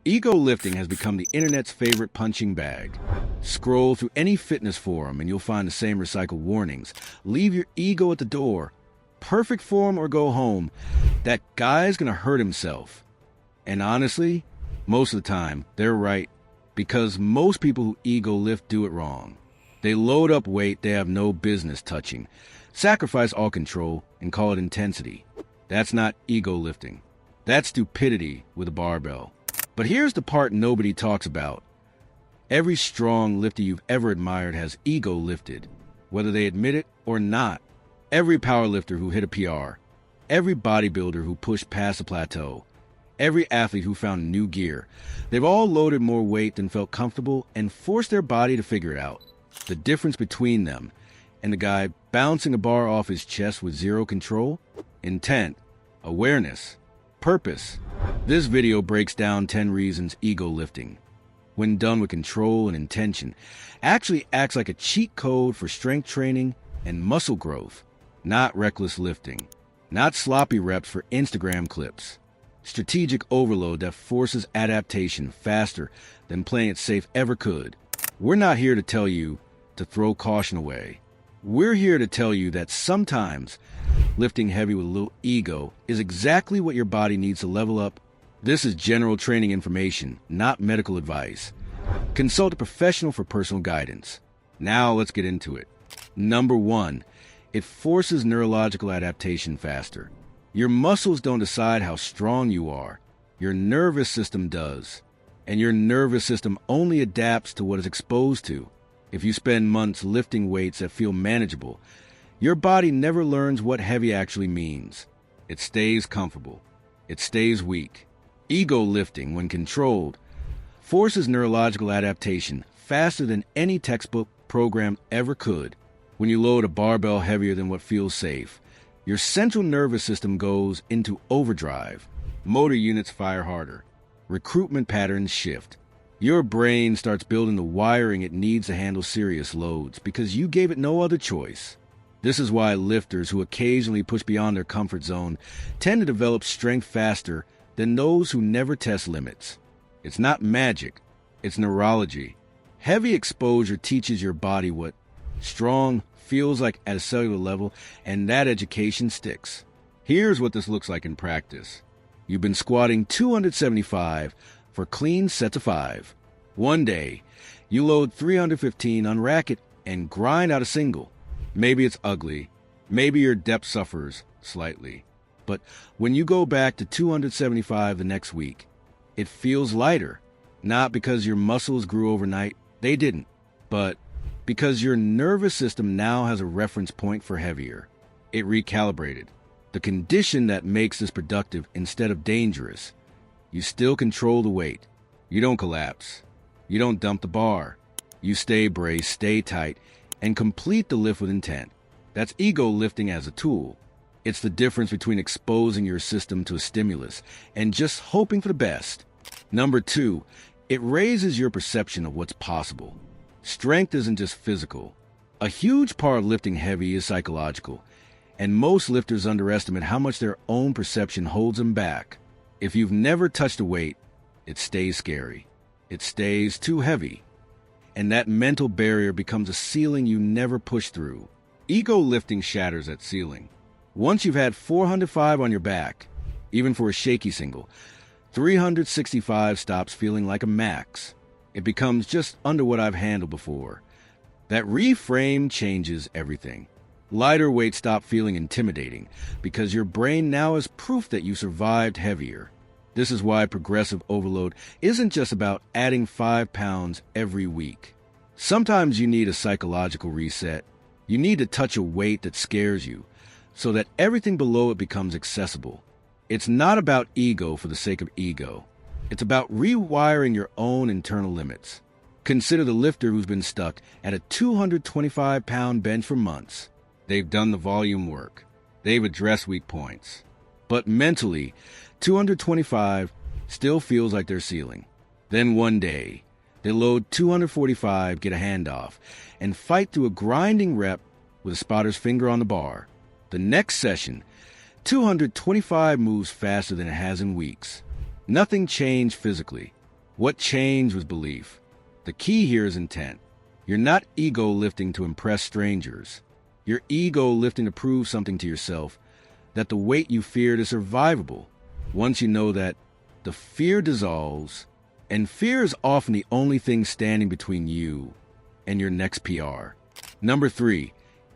Ego lifting has become the internet's favorite punching bag. Scroll through any fitness forum and you'll find the same recycled warnings. Leave your ego at the door. Perfect form or go home. That guy's gonna hurt himself. And honestly, most of the time, they're right. Because most people who ego lift do it wrong. They load up weight they have no business touching, sacrifice all control, and call it intensity. That's not ego lifting. That's stupidity with a barbell. But here's the part nobody talks about. Every strong lifter you've ever admired has ego lifted, whether they admit it or not. Every powerlifter who hit a PR, every bodybuilder who pushed past a plateau, every athlete who found new gear, they've all loaded more weight than felt comfortable and forced their body to figure it out. The difference between them and the guy bouncing a bar off his chest with zero control? Intent, awareness, purpose. This video breaks down 10 reasons ego lifting, when done with control and intention, actually acts like a cheat code for strength training and muscle growth. Not reckless lifting, not sloppy reps for Instagram clips. Strategic overload that forces adaptation faster than playing it safe ever could. We're not here to tell you to throw caution away. We're here to tell you that sometimes lifting heavy with a little ego is exactly what your body needs to level up. This is general training information, not medical advice. Consult a professional for personal guidance. Now let's get into it. Number 1, it forces neurological adaptation faster. Your muscles don't decide how strong you are. Your nervous system does. And your nervous system only adapts to what it's exposed to. If you spend months lifting weights that feel manageable, your body never learns what heavy actually means. It stays comfortable. It stays weak. Ego lifting, when controlled, forces neurological adaptation faster than any textbook program ever could. When you load a barbell heavier than what feels safe, your central nervous system goes into overdrive. Motor units fire harder. Recruitment patterns shift. Your brain starts building the wiring it needs to handle serious loads because you gave it no other choice. This is why lifters who occasionally push beyond their comfort zone tend to develop strength faster than those who never test limits. It's not magic, it's neurology. Heavy exposure teaches your body what strong feels like at a cellular level, and that education sticks. Here's what this looks like in practice. You've been squatting 275 for clean sets of 5. One day, you load 315, unrack it, and grind out a single. Maybe it's ugly. Maybe your depth suffers slightly. But when you go back to 275 the next week, it feels lighter. Not because your muscles grew overnight, they didn't, but because your nervous system now has a reference point for heavier. It recalibrated. The condition that makes this productive instead of dangerous. You still control the weight. You don't collapse. You don't dump the bar. You stay braced, stay tight, and complete the lift with intent. That's ego lifting as a tool. It's the difference between exposing your system to a stimulus and just hoping for the best. Number 2, it raises your perception of what's possible. Strength isn't just physical. A huge part of lifting heavy is psychological, and most lifters underestimate how much their own perception holds them back. If you've never touched a weight, it stays scary. It stays too heavy. And that mental barrier becomes a ceiling you never push through. Ego lifting shatters that ceiling. Once you've had 405 on your back, even for a shaky single, 365 stops feeling like a max. It becomes just under what I've handled before. That reframe changes everything. Lighter weights stop feeling intimidating because your brain now is proof that you survived heavier. This is why progressive overload isn't just about adding 5 pounds every week. Sometimes you need a psychological reset. You need to touch a weight that scares you so that everything below it becomes accessible. It's not about ego for the sake of ego. It's about rewiring your own internal limits. Consider the lifter who's been stuck at a 225-pound bench for months. They've done the volume work. They've addressed weak points. But mentally, 225 still feels like their ceiling. Then one day, they load 245, get a handoff, and fight through a grinding rep with a spotter's finger on the bar. The next session, 225 moves faster than it has in weeks. Nothing changed physically, What changed was belief. The key here is intent. You're not ego lifting to impress strangers. You're ego lifting to prove something to yourself, that the weight you feared is survivable. Once you know that, the fear dissolves, and fear is often the only thing standing between you and your next PR. Number 3,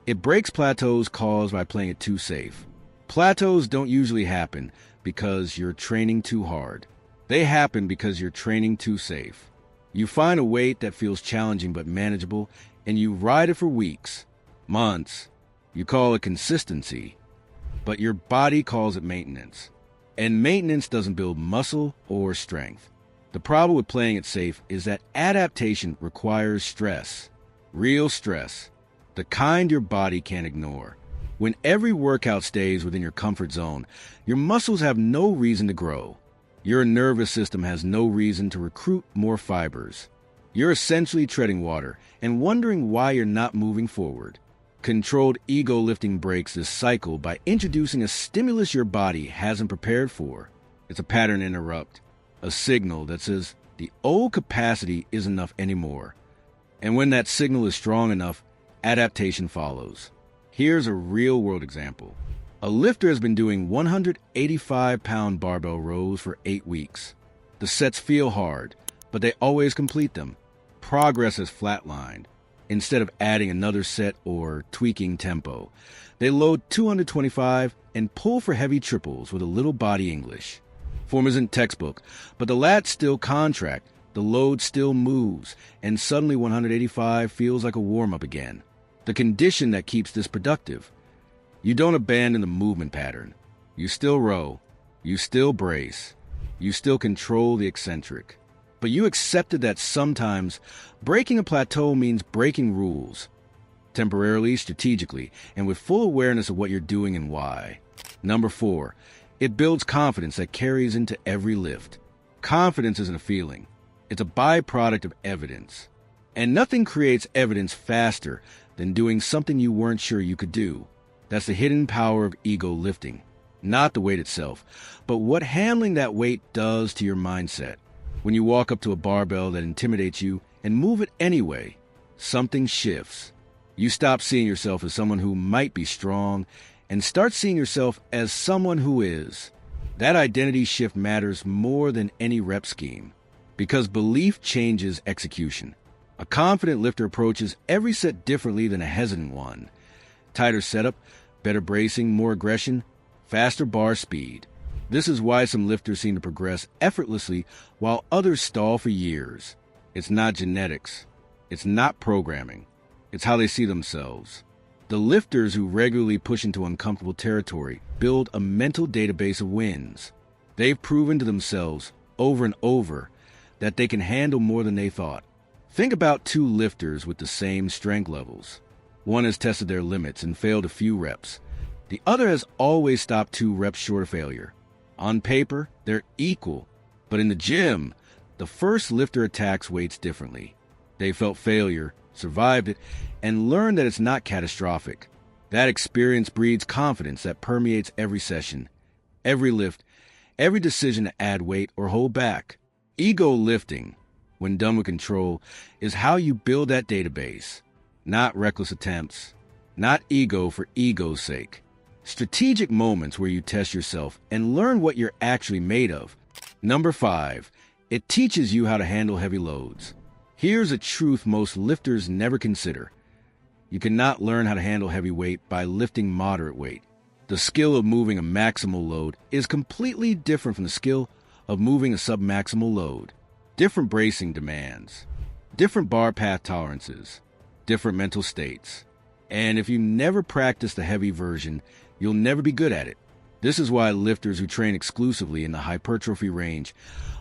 it breaks plateaus caused by playing it too safe. Plateaus don't usually happen because you're training too hard. They happen because you're training too safe. You find a weight that feels challenging but manageable, and you ride it for weeks, months. You call it consistency, but your body calls it maintenance. And maintenance doesn't build muscle or strength. The problem with playing it safe is that adaptation requires stress, real stress, the kind your body can't ignore. When every workout stays within your comfort zone, your muscles have no reason to grow. Your nervous system has no reason to recruit more fibers. You're essentially treading water and wondering why you're not moving forward. Controlled ego lifting breaks this cycle by introducing a stimulus your body hasn't prepared for. It's a pattern interrupt, a signal that says the old capacity isn't enough anymore. And when that signal is strong enough, adaptation follows. Here's a real-world example. A lifter has been doing 185-pound barbell rows for 8 weeks. The sets feel hard, but they always complete them. Progress has flatlined. Instead of adding another set or tweaking tempo, they load 225 and pull for heavy triples with a little body English. Form isn't textbook, but the lats still contract, the load still moves, and suddenly 185 feels like a warm-up again. The condition that keeps this productive. You don't abandon the movement pattern. You still row. You still brace. You still control the eccentric. But you accepted that sometimes breaking a plateau means breaking rules. Temporarily, strategically, and with full awareness of what you're doing and why. Number 4, it builds confidence that carries into every lift. Confidence isn't a feeling. It's a byproduct of evidence. And nothing creates evidence faster than doing something you weren't sure you could do. That's the hidden power of ego lifting. Not the weight itself, but what handling that weight does to your mindset. When you walk up to a barbell that intimidates you and move it anyway, something shifts. You stop seeing yourself as someone who might be strong and start seeing yourself as someone who is. That identity shift matters more than any rep scheme, because belief changes execution. A confident lifter approaches every set differently than a hesitant one. Tighter setup, better bracing, more aggression, faster bar speed. This is why some lifters seem to progress effortlessly while others stall for years. It's not genetics. It's not programming. It's how they see themselves. The lifters who regularly push into uncomfortable territory build a mental database of wins. They've proven to themselves over and over that they can handle more than they thought. Think about 2 lifters with the same strength levels. One has tested their limits and failed a few reps. The other has always stopped 2 reps short of failure. On paper, they're equal, but in the gym, the first lifter attacks weights differently. They felt failure, survived it, and learned that it's not catastrophic. That experience breeds confidence that permeates every session, every lift, every decision to add weight or hold back. Ego lifting, when done with control, is how you build that database. Not reckless attempts, not ego for ego's sake. Strategic moments where you test yourself and learn what you're actually made of. Number 5, it teaches you how to handle heavy loads. Here's a truth most lifters never consider. You cannot learn how to handle heavy weight by lifting moderate weight. The skill of moving a maximal load is completely different from the skill of moving a submaximal load. Different bracing demands, different bar path tolerances, different mental states. And if you never practice the heavy version, you'll never be good at it. This is why lifters who train exclusively in the hypertrophy range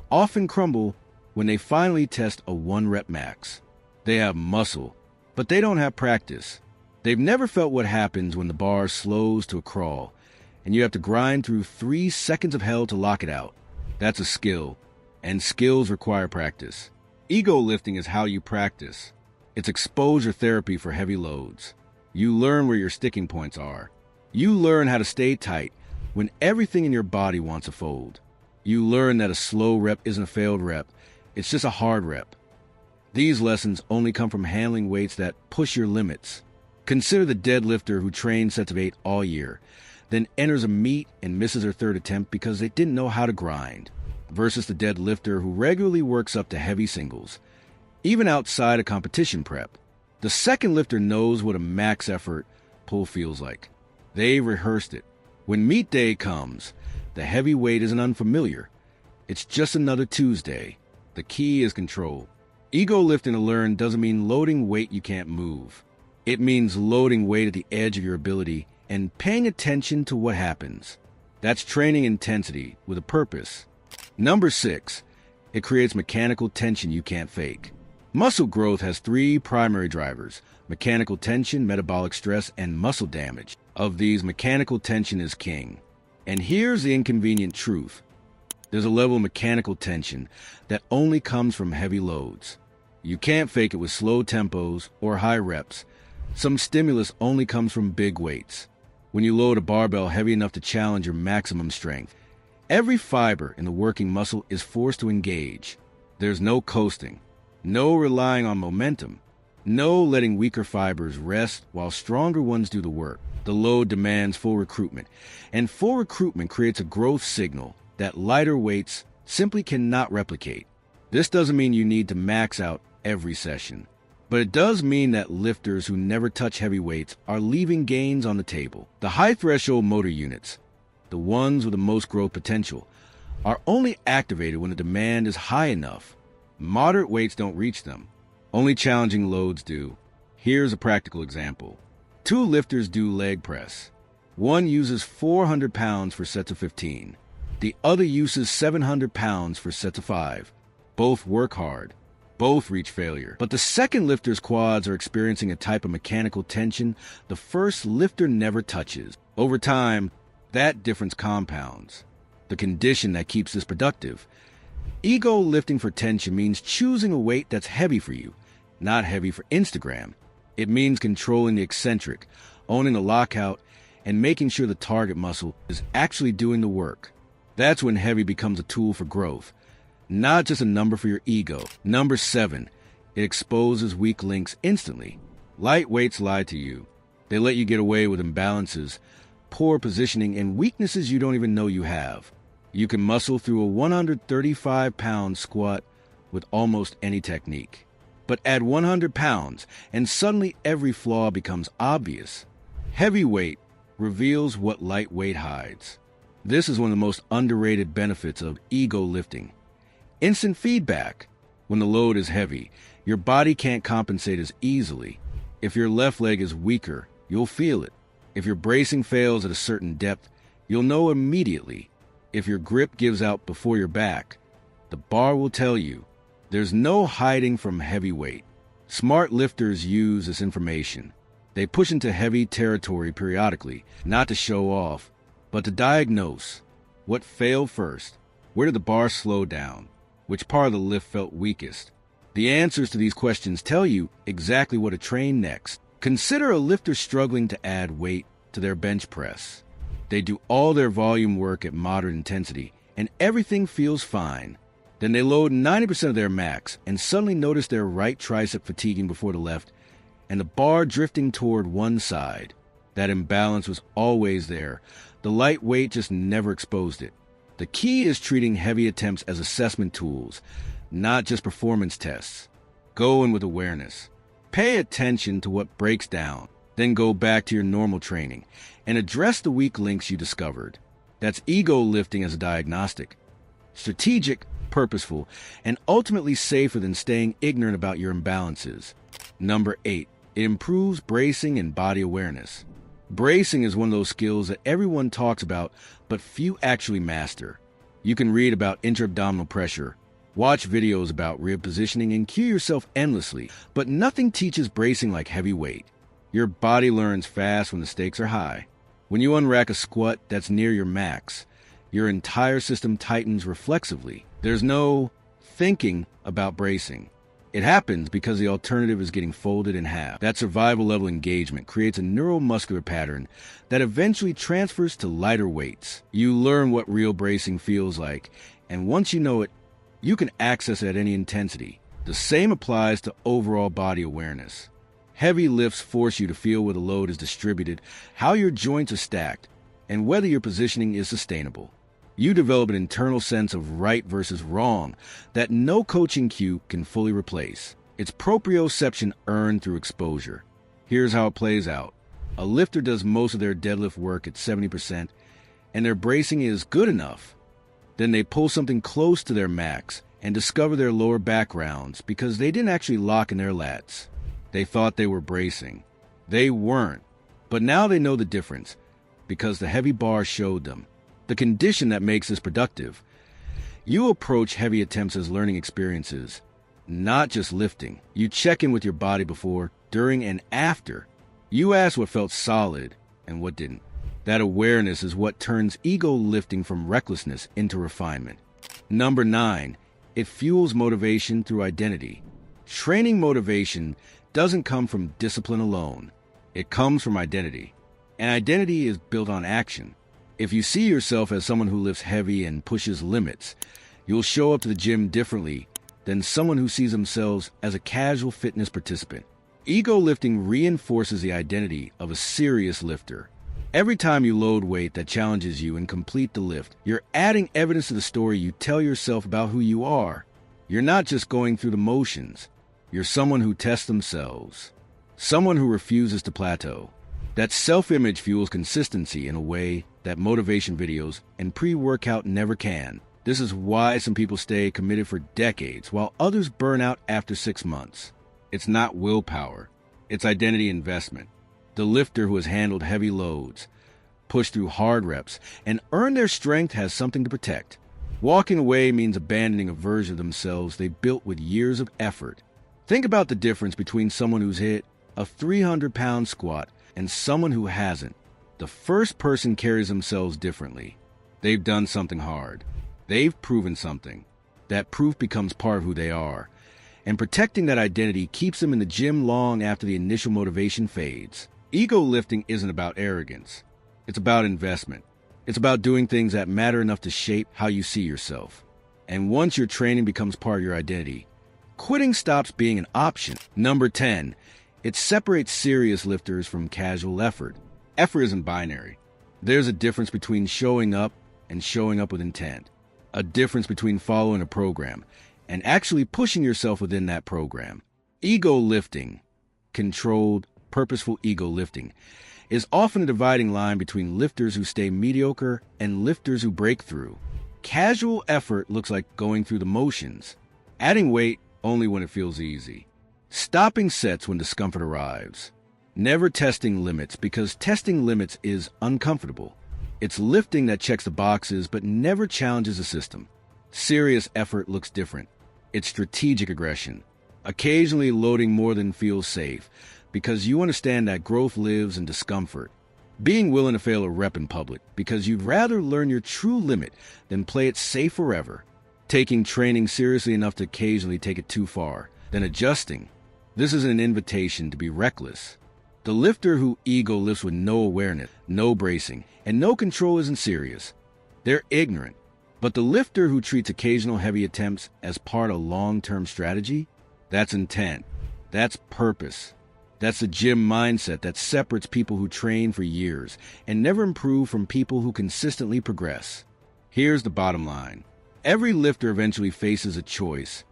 often crumble when they finally test a 1-rep max. They have muscle, but they don't have practice. They've never felt what happens when the bar slows to a crawl, and you have to grind through 3 seconds of hell to lock it out. That's a skill, and skills require practice. Ego lifting is how you practice. It's exposure therapy for heavy loads. You learn where your sticking points are. You learn how to stay tight when everything in your body wants to fold. You learn that a slow rep isn't a failed rep. It's just a hard rep. These lessons only come from handling weights that push your limits. Consider the deadlifter who trains sets of 8 all year, then enters a meet and misses her third attempt because they didn't know how to grind, versus the deadlifter who regularly works up to heavy singles. Even outside of competition prep, the second lifter knows what a max effort pull feels like. They've rehearsed it. When meet day comes, the heavy weight isn't unfamiliar. It's just another Tuesday. The key is control. Ego lifting to learn doesn't mean loading weight you can't move. It means loading weight at the edge of your ability and paying attention to what happens. That's training intensity with a purpose. Number 6, it creates mechanical tension you can't fake. Muscle growth has 3 primary drivers: mechanical tension, metabolic stress, and muscle damage. Of these, mechanical tension is king. And here's the inconvenient truth. There's a level of mechanical tension that only comes from heavy loads. You can't fake it with slow tempos or high reps. Some stimulus only comes from big weights. When you load a barbell heavy enough to challenge your maximum strength, every fiber in the working muscle is forced to engage. There's no coasting, no relying on momentum, no letting weaker fibers rest while stronger ones do the work. The load demands full recruitment, and full recruitment creates a growth signal that lighter weights simply cannot replicate. This doesn't mean you need to max out every session, but it does mean that lifters who never touch heavy weights are leaving gains on the table. The high threshold motor units, the ones with the most growth potential, are only activated when the demand is high enough. Moderate weights don't reach them. Only challenging loads do. Here's a practical example. 2 lifters do leg press. One uses 400 pounds for sets of 15. The other uses 700 pounds for sets of 5. Both work hard. Both reach failure. But the second lifter's quads are experiencing a type of mechanical tension the first lifter never touches. Over time, that difference compounds. The condition that keeps this productive. Ego lifting for tension means choosing a weight that's heavy for you, not heavy for Instagram. It means controlling the eccentric, owning the lockout, and making sure the target muscle is actually doing the work. That's when heavy becomes a tool for growth, not just a number for your ego. Number 7, it exposes weak links instantly. Light weights lie to you. They let you get away with imbalances, poor positioning, and weaknesses you don't even know you have. You can muscle through a 135-pound squat with almost any technique. But add 100 pounds, and suddenly every flaw becomes obvious. Heavy weight reveals what lightweight hides. This is one of the most underrated benefits of ego lifting. Instant feedback. When the load is heavy, your body can't compensate as easily. If your left leg is weaker, you'll feel it. If your bracing fails at a certain depth, you'll know immediately. If your grip gives out before your back, the bar will tell you. There's no hiding from heavy weight. Smart lifters use this information. They push into heavy territory periodically, not to show off, but to diagnose. What failed first? Where did the bar slow down? Which part of the lift felt weakest? The answers to these questions tell you exactly what to train next. Consider a lifter struggling to add weight to their bench press. They do all their volume work at moderate intensity, and everything feels fine. Then they load 90% of their max and suddenly notice their right tricep fatiguing before the left and the bar drifting toward one side. That imbalance was always there. The light weight just never exposed it. The key is treating heavy attempts as assessment tools, not just performance tests. Go in with awareness. Pay attention to what breaks down. Then go back to your normal training and address the weak links you discovered. That's ego lifting as a diagnostic. Strategic, purposeful, and ultimately safer than staying ignorant about your imbalances. Number 8, it improves bracing and body awareness. Bracing is one of those skills that everyone talks about, but few actually master. You can read about intra-abdominal pressure, watch videos about rib positioning, and cue yourself endlessly, but nothing teaches bracing like heavy weight. Your body learns fast when the stakes are high. When you unrack a squat that's near your max, your entire system tightens reflexively. There's no thinking about bracing. It happens because the alternative is getting folded in half. That survival level engagement creates a neuromuscular pattern that eventually transfers to lighter weights. You learn what real bracing feels like, and once you know it, You can access it at any intensity. The same applies to overall body awareness. Heavy lifts force you to feel where the load is distributed, how your joints are stacked, and whether your positioning is sustainable. You develop an internal sense of right versus wrong that no coaching cue can fully replace. It's proprioception earned through exposure. Here's how it plays out. A lifter does most of their deadlift work at 70%, and their bracing is good enough. Then they pull something close to their max and discover their lower back rounds because they didn't actually lock in their lats. They thought they were bracing. They weren't. But now they know the difference because the heavy bar showed them. The condition that makes this productive. You approach heavy attempts as learning experiences, not just lifting. You check in with your body before, during, and after. You ask what felt solid and what didn't. That awareness is what turns ego lifting from recklessness into refinement. Number 9, it fuels motivation through identity. Training motivation doesn't come from discipline alone. It comes from identity. And identity is built on action. If you see yourself as someone who lifts heavy and pushes limits, you'll show up to the gym differently than someone who sees themselves as a casual fitness participant. Ego lifting reinforces the identity of a serious lifter. Every time you load weight that challenges you and complete the lift, you're adding evidence to the story you tell yourself about who you are. You're not just going through the motions. You're someone who tests themselves, someone who refuses to plateau. That self-image fuels consistency in a way that motivation videos and pre-workout never can. This is why some people stay committed for decades while others burn out after 6 months. It's not willpower. It's identity investment. The lifter who has handled heavy loads, pushed through hard reps, and earned their strength has something to protect. Walking away means abandoning a version of themselves they built with years of effort. Think about the difference between someone who's hit a 300-pound squat and someone who hasn't. The first person carries themselves differently. They've done something hard. They've proven something. That proof becomes part of who they are. And protecting that identity keeps them in the gym long after the initial motivation fades. Ego lifting isn't about arrogance. It's about investment. It's about doing things that matter enough to shape how you see yourself. And once your training becomes part of your identity, quitting stops being an option. Number 10, it separates serious lifters from casual effort. Effort isn't binary. There's a difference between showing up and showing up with intent. A difference between following a program and actually pushing yourself within that program. Ego lifting, controlled, purposeful ego lifting, is often a dividing line between lifters who stay mediocre and lifters who break through. Casual effort looks like going through the motions, adding weight only when it feels easy, stopping sets when discomfort arrives, never testing limits because testing limits is uncomfortable. It's lifting that checks the boxes but never challenges the system. Serious effort looks different. It's strategic aggression, occasionally loading more than feels safe, because you understand that growth lives in discomfort. Being willing to fail a rep in public because you'd rather learn your true limit than play it safe forever. Taking training seriously enough to occasionally take it too far, then adjusting. This is an invitation to be reckless. The lifter who ego lifts with no awareness, no bracing, and no control isn't serious. They're ignorant. But the lifter who treats occasional heavy attempts as part of a long-term strategy, that's intent. That's purpose. That's the gym mindset that separates people who train for years and never improve from people who consistently progress. Here's the bottom line. Every lifter eventually faces a choice: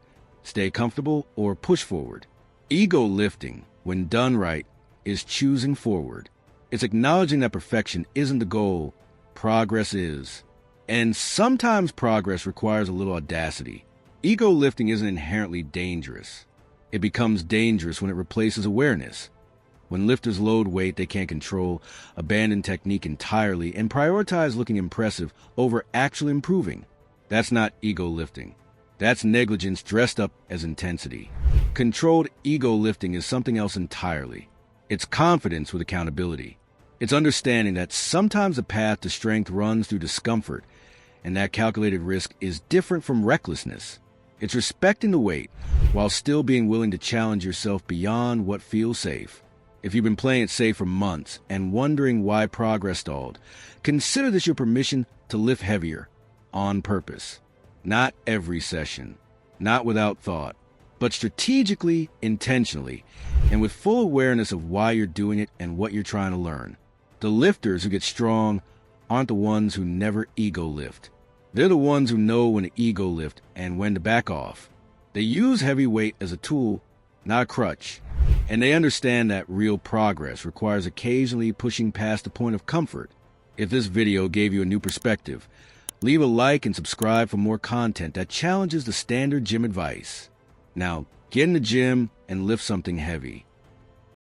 stay comfortable or push forward. Ego lifting, when done right, is choosing forward. It's acknowledging that perfection isn't the goal, progress is. And sometimes progress requires a little audacity. Ego lifting isn't inherently dangerous. It becomes dangerous when it replaces awareness. When lifters load weight they can't control, abandon technique entirely, and prioritize looking impressive over actually improving. That's not ego lifting. That's negligence dressed up as intensity. Controlled ego lifting is something else entirely. It's confidence with accountability. It's understanding that sometimes the path to strength runs through discomfort, and that calculated risk is different from recklessness. It's respecting the weight while still being willing to challenge yourself beyond what feels safe. If you've been playing it safe for months and wondering why progress stalled, consider this your permission to lift heavier on purpose. Not every session, not without thought, but strategically, intentionally, and with full awareness of why you're doing it and what you're trying to learn. The lifters who get strong aren't the ones who never ego lift. They're the ones who know when to ego lift and when to back off. They use heavy weight as a tool, not a crutch, and they understand that real progress requires occasionally pushing past the point of comfort. If this video gave you a new perspective, leave a like and subscribe for more content that challenges the standard gym advice. Now, get in the gym and lift something heavy.